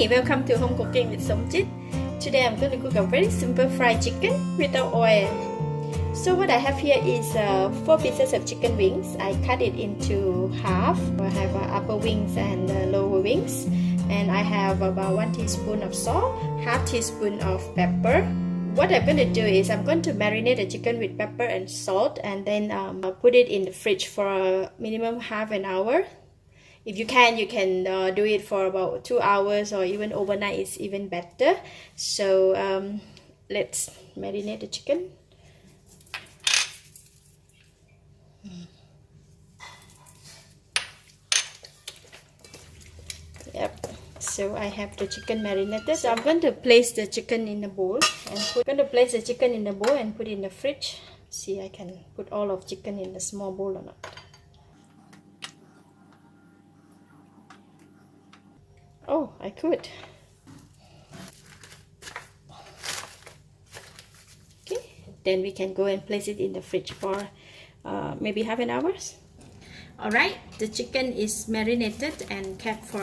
Hi, welcome to Home Cooking with Somjit. Today I'm going to cook a very simple fried chicken without oil. So what I have here is 4 pieces of chicken wings. I cut it into half. I have upper wings and lower wings. And I have about 1 teaspoon of salt, half teaspoon of pepper. What I'm going to do is I'm going to marinate the chicken with pepper and salt and then put it in the fridge for a minimum half an hour. If you can do it for about 2 hours or even overnight is even better. So let's marinate the chicken. Yep. So I have the chicken marinated. So I'm going to place the chicken in the bowl and put it in the fridge. See, I can put all of chicken in the small bowl or not. Oh, I could. Okay, then we can go and place it in the fridge for maybe half an hour. Alright, the chicken is marinated and kept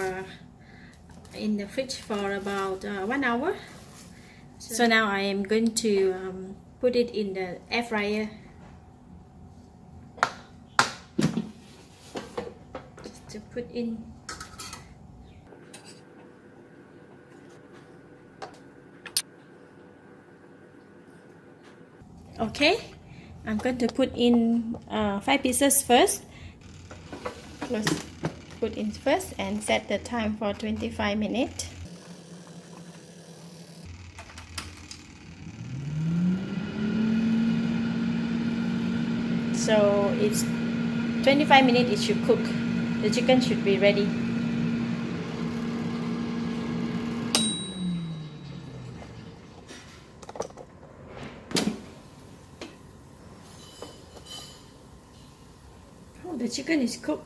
in the fridge for about 1 hour. So now I am going to put it in the air fryer. Just to put in. Okay, I'm going to put in 5 pieces first. Put in first and set the time for 25 minutes. So it's 25 minutes it should cook. The chicken should be ready. Oh, the chicken is cooked.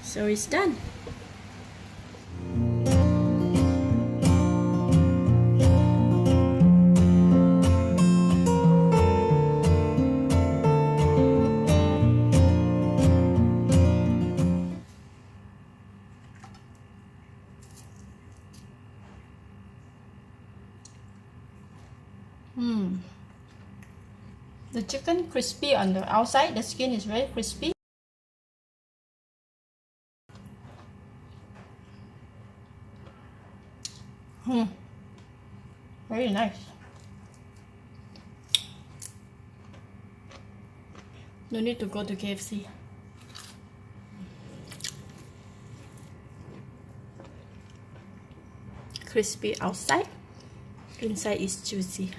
So it's done. The chicken crispy on the outside, the skin is very crispy. Very nice. No need to go to KFC. Crispy outside, inside is juicy.